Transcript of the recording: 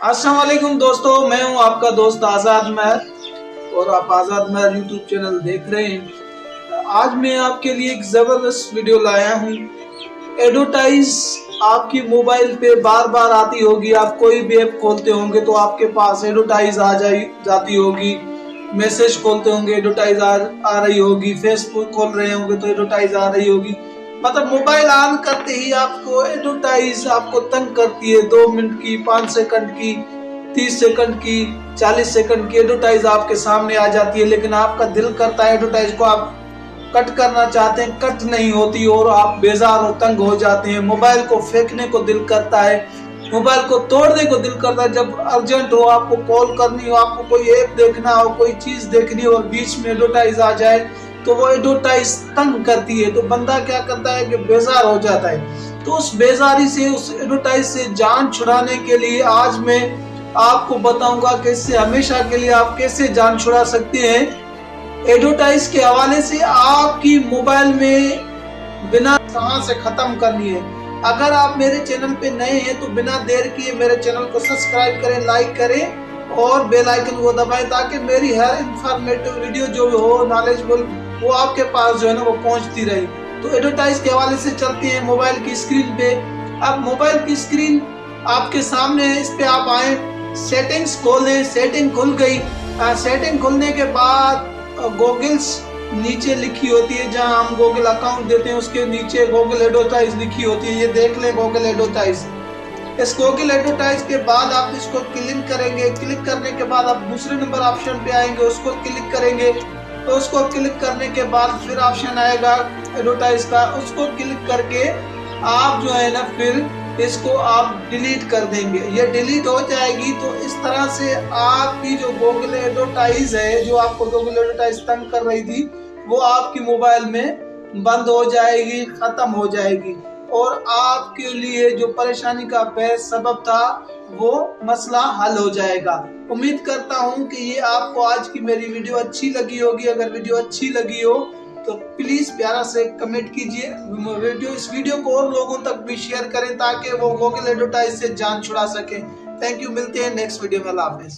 अस्सलाम वालेकुम दोस्तों, मैं हूं आपका दोस्त आज़ाद महर और आप आज़ाद महर यूट्यूब चैनल देख रहे हैं। आज मैं आपके लिए एक ज़बरदस्त वीडियो लाया हूं। एडवर्टाइज आपकी मोबाइल पे बार बार आती होगी। आप कोई भी ऐप खोलते होंगे तो आपके पास एडवर्टाइज जाती होगी। मैसेज खोलते होंगे एडवर्टाइज आ रही होगी। फेसबुक खोल रहे होंगे तो एडवर्टाइज आ रही होगी। मतलब मोबाइल ऑन करते ही आपको एडवर्टाइज आपको तंग करती है। 2 मिनट की, 5 सेकंड की, 30 सेकंड की, 40 सेकंड की एडवर्टाइज आपके सामने आ जाती है। लेकिन आपका दिल करता है एडवर्टाइज को आप कट करना चाहते हैं, कट नहीं होती और आप बेजार और तंग हो जाते हैं। मोबाइल को फेंकने को दिल करता है, मोबाइल को तोड़ने को दिल करता है। जब अर्जेंट हो, आपको कॉल करनी हो, आपको कोई ऐप देखना हो, कोई चीज देखनी हो और बीच में एडवर्टाइज आ जाए तो वो एडवर्टाइज तंग करती है। तो बंदा क्या करता है कि बेजार हो जाता है। तो उस बेजारी से, उस एडवर्टाइज से जान छुड़ाने के लिए आज मैं आपको बताऊंगा कि इससे हमेशा के लिए आप कैसे जान छुड़ा सकते हैं। एडवर्टाइज के हवाले से आपकी मोबाइल में बिना कहां से खत्म करनी है। अगर आप मेरे चैनल पे नए हैं तो बिना देर किए मेरे चैनल को सब्सक्राइब करें, लाइक करें और बेल आइकन को दबाएं ताकि मेरी हर इंफॉर्मेटिव वीडियो जो हो, नॉलेजेबल, वो आपके पास जो है ना वो पहुंचती रहे। तो एडवर्टाइज के हवाले से चलते हैं मोबाइल की स्क्रीन पे। अब मोबाइल की स्क्रीन आपके सामने है, इस पे आप आए, सेटिंग्स खोलें। सेटिंग खुल गई। सेटिंग खुलने के बाद गूगल्स नीचे लिखी होती है, जहां हम गूगल अकाउंट देते हैं उसके नीचे गूगल एडवर्टाइज लिखी होती है। ये देख लें गूगल एडवर्टाइज। इस गूगल एडवर्टाइज के बाद आप इसको क्लिक करेंगे। क्लिक करने के बाद आप दूसरे नंबर ऑप्शन पे आएंगे, उसको क्लिक करेंगे। तो उसको क्लिक करने के बाद फिर ऑप्शन आएगा एडवर्टाइज का, उसको क्लिक करके आप जो है ना फिर इसको आप डिलीट कर देंगे। ये डिलीट हो जाएगी। तो इस तरह से आपकी जो गूगल एडवर्टाइज है, जो आपको गूगल एडवर्टाइज तंग कर रही थी, वो आपकी मोबाइल में बंद हो जाएगी, खत्म हो जाएगी और आपके लिए जो परेशानी का सबब था वो मसला हल हो जाएगा। उम्मीद करता हूं कि ये आपको आज की मेरी वीडियो अच्छी लगी होगी। अगर वीडियो अच्छी लगी हो तो प्लीज प्यारा से कमेंट कीजिए। इस वीडियो को और लोगों तक भी शेयर करें ताकि वो गूगल एडवर्टाइज से जान छुड़ा सके। Thank you. मिलते हैं नेक्स्ट वीडियो में। अल्लाह हाफिज।